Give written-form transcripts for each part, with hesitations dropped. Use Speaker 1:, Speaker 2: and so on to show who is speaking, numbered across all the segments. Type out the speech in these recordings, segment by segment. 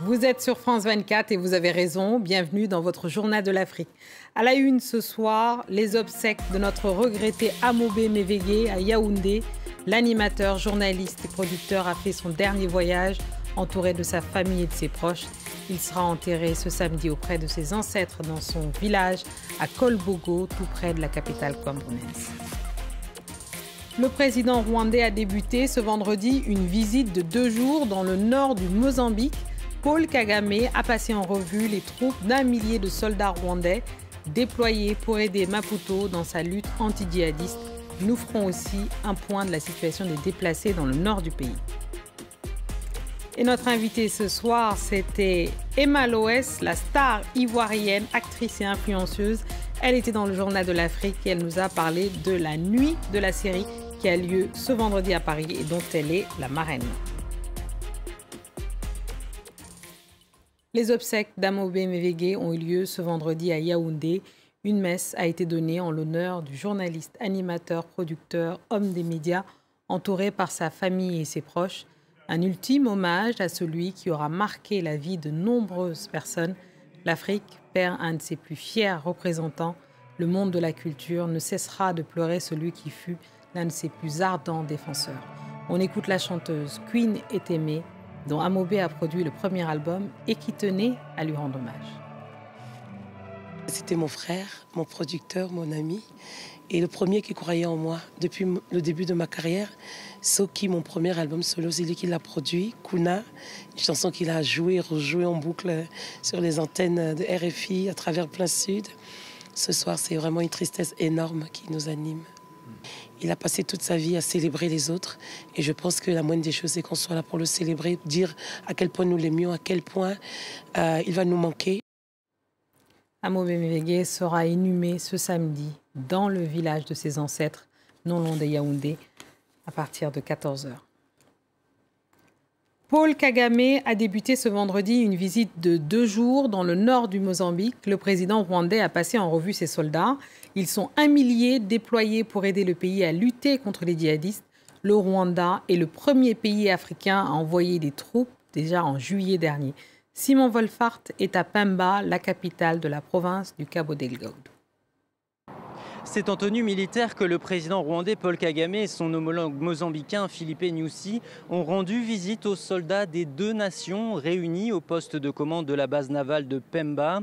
Speaker 1: Vous êtes sur France 24 et vous avez raison. Bienvenue dans votre journal de l'Afrique. À la une ce soir, les obsèques de notre regretté Amobe Mevege à Yaoundé. L'animateur, journaliste et producteur a fait son dernier voyage entouré de sa famille et de ses proches. Il sera enterré ce samedi auprès de ses ancêtres dans son village à Kolbogo, tout près de la capitale camerounaise. Le président rwandais a débuté ce vendredi une visite de 2 jours dans le nord du Mozambique. Paul Kagame a passé en revue les troupes d'1 millier de soldats rwandais déployés pour aider Maputo dans sa lutte anti-djihadiste. Nous ferons aussi un point de la situation des déplacés dans le nord du pays. Et notre invitée ce soir, c'était Emma Loès, la star ivoirienne, actrice et influenceuse. Elle était dans le journal de l'Afrique et elle nous a parlé de la nuit de la série qui a lieu ce vendredi à Paris et dont elle est la marraine. Les obsèques d'Amobe Mevege ont eu lieu ce vendredi à Yaoundé. Une messe a été donnée en l'honneur du journaliste, animateur, producteur, homme des médias, entouré par sa famille et ses proches. Un ultime hommage à celui qui aura marqué la vie de nombreuses personnes. L'Afrique perd un de ses plus fiers représentants. Le monde de la culture ne cessera de pleurer celui qui fut l'un de ses plus ardents défenseurs. On écoute la chanteuse Queen Etemeh, dont Amobe a produit le premier album et qui tenait à lui rendre hommage.
Speaker 2: C'était mon frère, mon producteur, mon ami, et le premier qui croyait en moi depuis le début de ma carrière. Soki, mon premier album solo, c'est lui qui l'a produit. Kuna, une chanson qu'il a jouée et rejouée en boucle sur les antennes de RFI à travers plein sud. Ce soir, c'est vraiment une tristesse énorme qui nous anime. Il a passé toute sa vie à célébrer les autres et je pense que la moindre des choses, c'est qu'on soit là pour le célébrer, dire à quel point nous l'aimions, à quel point il va nous manquer.
Speaker 1: Amobe Mevege sera inhumé ce samedi dans le village de ses ancêtres, non loin de Yaoundé, à partir de 14h. Paul Kagame a débuté ce vendredi une visite de 2 jours dans le nord du Mozambique. Le président rwandais a passé en revue ses soldats. Ils sont 1 millier déployés pour aider le pays à lutter contre les djihadistes. Le Rwanda est le premier pays africain à envoyer des troupes déjà en juillet dernier. Simon Wolfart est à Pemba, la capitale de la province du Cabo Delgado.
Speaker 3: C'est en tenue militaire que le président rwandais Paul Kagame et son homologue mozambicain Filipe Nyusi ont rendu visite aux soldats des 2 nations réunis au poste de commande de la base navale de Pemba.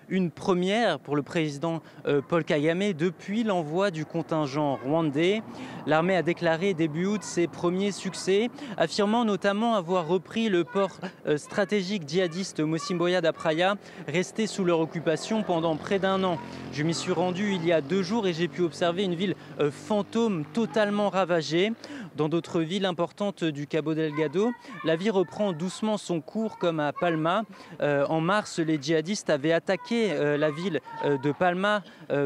Speaker 3: Une première pour le président Paul Kagame depuis l'envoi du contingent rwandais. L'armée a déclaré début août ses premiers succès, affirmant notamment avoir repris le port stratégique djihadiste Mocimboa da Praia, resté sous leur occupation pendant près d'1 an. Je m'y suis rendu il y a 2 jours et j'ai pu observer une ville fantôme totalement ravagée. Dans d'autres villes importantes du Cabo Delgado, la vie reprend doucement son cours comme à Palma. En mars, les djihadistes avaient attaqué la ville de Palma,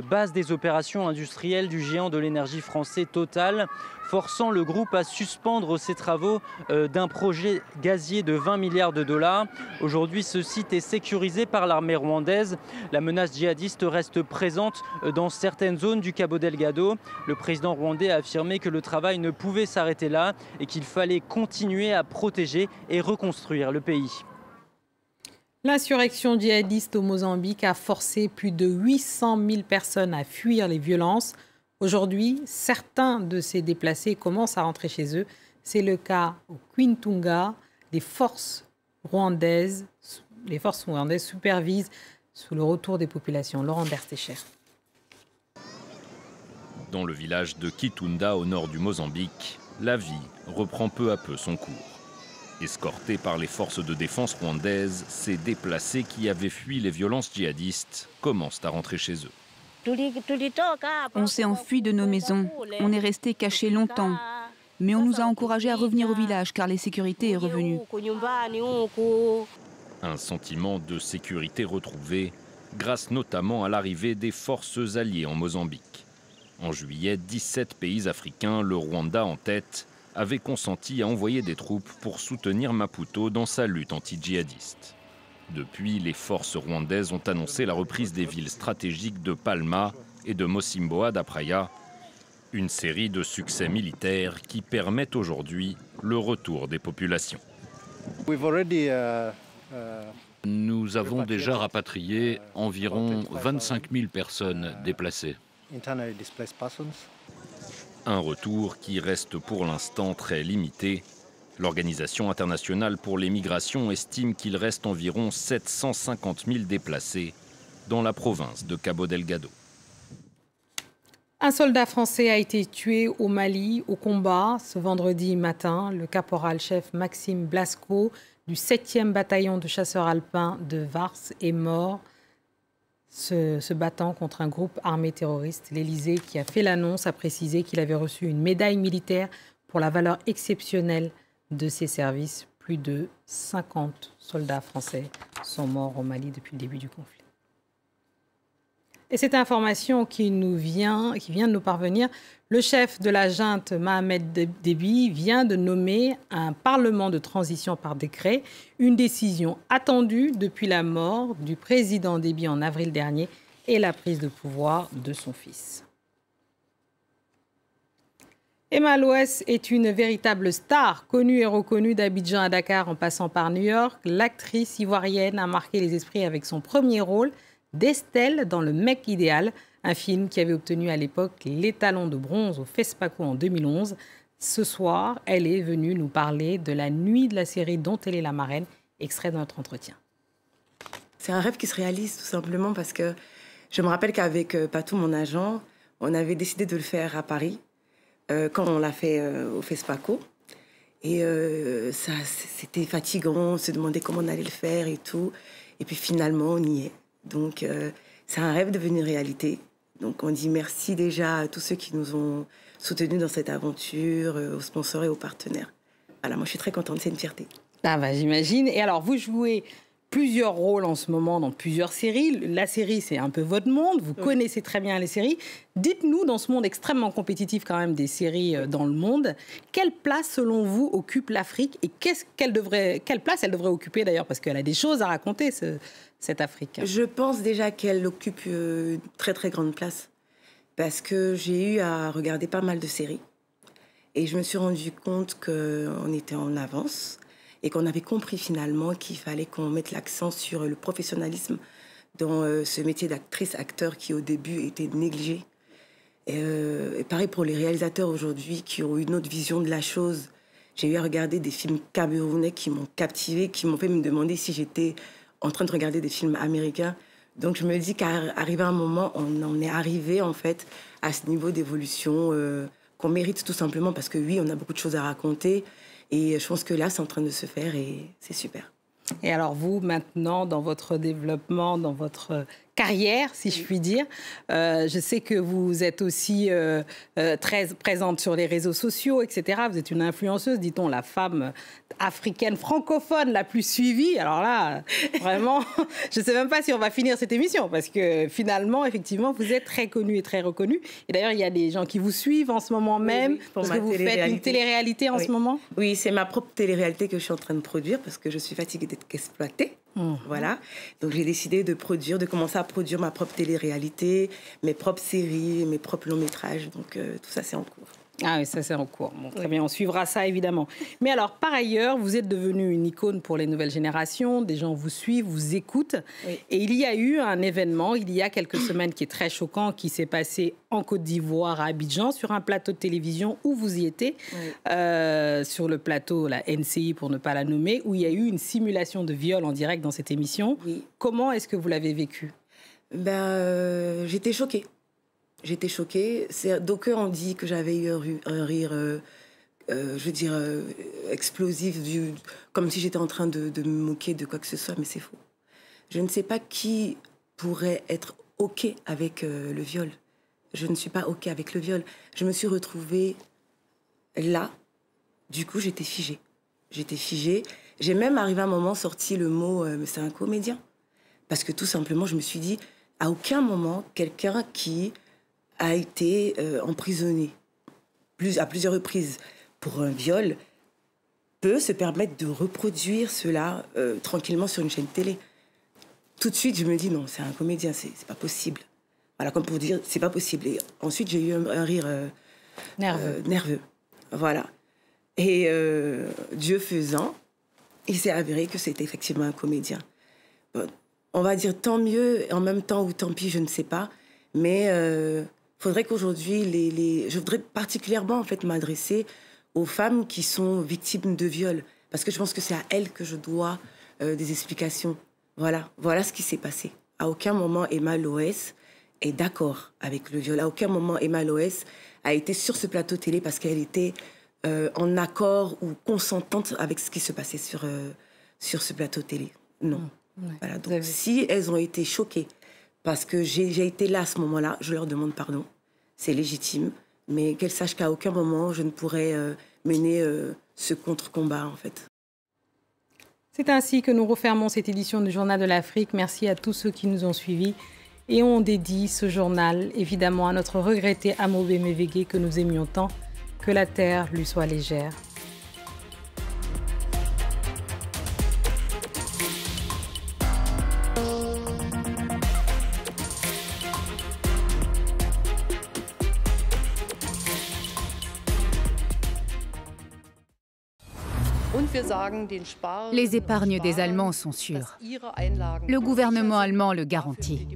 Speaker 3: base des opérations industrielles du géant de l'énergie français Total, forçant le groupe à suspendre ses travaux d'un projet gazier de 20 milliards de dollars. Aujourd'hui, ce site est sécurisé par l'armée rwandaise. La menace djihadiste reste présente dans certaines zones du Cabo Delgado. Le président rwandais a affirmé que le travail ne pouvait s'arrêter là et qu'il fallait continuer à protéger et reconstruire le pays.
Speaker 1: L'insurrection djihadiste au Mozambique a forcé plus de 800 000 personnes à fuir les violences. Aujourd'hui, certains de ces déplacés commencent à rentrer chez eux. C'est le cas au Quintunga. Les forces rwandaises supervisent sous le retour des populations. Laurent Bertécher.
Speaker 4: Dans le village de Kitunda, au nord du Mozambique, la vie reprend peu à peu son cours. Escortés par les forces de défense rwandaises, ces déplacés qui avaient fui les violences djihadistes commencent à rentrer chez eux.
Speaker 5: On s'est enfui de nos maisons, on est resté cachés longtemps. Mais on nous a encouragés à revenir au village car la sécurité est revenue.
Speaker 4: Un sentiment de sécurité retrouvé grâce notamment à l'arrivée des forces alliées en Mozambique. En juillet, 17 pays africains, le Rwanda en tête, avaient consenti à envoyer des troupes pour soutenir Maputo dans sa lutte anti-djihadiste. Depuis, les forces rwandaises ont annoncé la reprise des villes stratégiques de Palma et de Mocimboa da Praia, une série de succès militaires qui permettent aujourd'hui le retour des populations.
Speaker 6: Nous avons déjà rapatrié environ 25 000 personnes déplacées.
Speaker 4: Un retour qui reste pour l'instant très limité. L'Organisation internationale pour les migrations estime qu'il reste environ 750 000 déplacés dans la province de Cabo Delgado.
Speaker 1: Un soldat français a été tué au Mali au combat ce vendredi matin. Le caporal-chef Maxime Blasco du 7e bataillon de chasseurs alpins de Vars est mort se battant contre un groupe armé terroriste. L'Élysée, qui a fait l'annonce, a précisé qu'il avait reçu une médaille militaire pour la valeur exceptionnelle de ses services. Plus de 50 soldats français sont morts au Mali depuis le début du conflit. Et cette information qui vient de nous parvenir, le chef de la junte, Mohamed Déby, vient de nommer un parlement de transition par décret, une décision attendue depuis la mort du président Déby en avril dernier et la prise de pouvoir de son fils. Emma Loès est une véritable star, connue et reconnue d'Abidjan à Dakar en passant par New York. L'actrice ivoirienne a marqué les esprits avec son premier rôle d'Estelle dans Le Mec idéal, un film qui avait obtenu à l'époque l'étalon de bronze au FESPACO en 2011. Ce soir, elle est venue nous parler de la nuit de la série dont elle est la marraine, extrait de notre entretien.
Speaker 7: C'est un rêve qui se réalise tout simplement parce que je me rappelle qu'avec Patou, mon agent, on avait décidé de le faire à Paris quand on l'a fait au FESPACO. Et c'était fatigant, on se demandait comment on allait le faire et tout. Et puis finalement, on y est. Donc, c'est un rêve devenu réalité. Donc, on dit merci déjà à tous ceux qui nous ont soutenus dans cette aventure, aux sponsors et aux partenaires. Voilà, moi, je suis très contente, c'est une fierté.
Speaker 1: Ah bah, j'imagine. Et alors, vous jouez plusieurs rôles en ce moment dans plusieurs séries. La série, c'est un peu votre monde. Vous connaissez très bien les séries. Dites-nous, dans ce monde extrêmement compétitif quand même des séries dans le monde, quelle place, selon vous, occupe l'Afrique et quelle place elle devrait occuper d'ailleurs, parce qu'elle a des choses à raconter, cette Afrique.
Speaker 7: Je pense déjà qu'elle occupe une très très grande place parce que j'ai eu à regarder pas mal de séries et je me suis rendu compte qu'on était en avance et qu'on avait compris finalement qu'il fallait qu'on mette l'accent sur le professionnalisme dans ce métier d'actrice-acteur qui au début était négligé. Et pareil pour les réalisateurs aujourd'hui qui ont une autre vision de la chose. J'ai eu à regarder des films camerounais qui m'ont captivée, qui m'ont fait me demander si j'étais en train de regarder des films américains. Donc je me dis qu'arrivé à un moment, on en est arrivé en fait à ce niveau d'évolution qu'on mérite tout simplement parce que oui, on a beaucoup de choses à raconter et je pense que là, c'est en train de se faire et c'est super.
Speaker 1: Et alors vous, maintenant, dans votre développement, dans votre carrière, si je puis dire, je sais que vous êtes aussi très présente sur les réseaux sociaux, etc. Vous êtes une influenceuse, dit-on, la femme africaine francophone la plus suivie. Alors là, vraiment, je ne sais même pas si on va finir cette émission, parce que finalement, effectivement, vous êtes très connue et très reconnue. Et d'ailleurs, il y a des gens qui vous suivent en ce moment même, oui, parce que vous faites une télé-réalité en ce moment.
Speaker 7: Oui, c'est ma propre télé-réalité que je suis en train de produire, parce que je suis fatiguée d'être exploitée. Voilà, donc j'ai décidé de commencer à produire ma propre télé-réalité, mes propres séries, mes propres longs métrages, donc tout ça c'est en cours.
Speaker 1: Ah oui, ça c'est en cours. Bon, très bien, on suivra ça évidemment. Mais alors, par ailleurs, vous êtes devenue une icône pour les nouvelles générations, des gens vous suivent, vous écoutent. Oui. Et il y a eu un événement, il y a quelques semaines, qui est très choquant, qui s'est passé en Côte d'Ivoire, à Abidjan, sur un plateau de télévision où vous y étiez, sur le plateau, la NCI pour ne pas la nommer, où il y a eu une simulation de viol en direct dans cette émission. Oui. Comment est-ce que vous l'avez vécu ?
Speaker 7: J'étais choquée. J'étais choquée. D'aucuns ont dit que j'avais eu un rire, explosif, comme si j'étais en train de me moquer de quoi que ce soit, mais c'est faux. Je ne sais pas qui pourrait être OK avec le viol. Je ne suis pas OK avec le viol. Je me suis retrouvée là. Du coup, j'étais figée. J'ai même, arrivé à un moment, sorti le mot « c'est un comédien ». Parce que tout simplement, je me suis dit, à aucun moment, quelqu'un qui a été emprisonné à plusieurs reprises pour un viol peut se permettre de reproduire cela tranquillement sur une chaîne télé. Tout de suite, je me dis non, c'est un comédien, c'est pas possible. Voilà, comme pour dire, c'est pas possible. Et ensuite, j'ai eu un rire nerveux. Voilà. Et Dieu faisant, il s'est avéré que c'était effectivement un comédien. Bon, on va dire tant mieux, en même temps ou tant pis, je ne sais pas. Mais faudrait qu'aujourd'hui, je voudrais particulièrement en fait m'adresser aux femmes qui sont victimes de viol. Parce que je pense que c'est à elles que je dois des explications. Voilà ce qui s'est passé. À aucun moment, Emma Loès est d'accord avec le viol. À aucun moment, Emma Loès a été sur ce plateau télé parce qu'elle était en accord ou consentante avec ce qui se passait sur ce plateau télé. Non.
Speaker 1: Ouais,
Speaker 7: voilà. Donc, si elles ont été choquées parce que j'ai été là à ce moment-là, je leur demande pardon. C'est légitime. Mais qu'elles sachent qu'à aucun moment, je ne pourrais mener ce contre-combat, en fait.
Speaker 1: C'est ainsi que nous refermons cette édition du Journal de l'Afrique. Merci à tous ceux qui nous ont suivis. Et on dédie ce journal, évidemment, à notre regretté Amobe Mevege que nous aimions tant. Que la terre lui soit légère.
Speaker 8: Les épargnes des Allemands sont sûres. Le gouvernement allemand le garantit.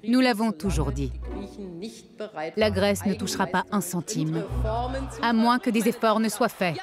Speaker 8: Nous l'avons toujours dit. La Grèce ne touchera pas un centime, à moins que des efforts ne soient faits.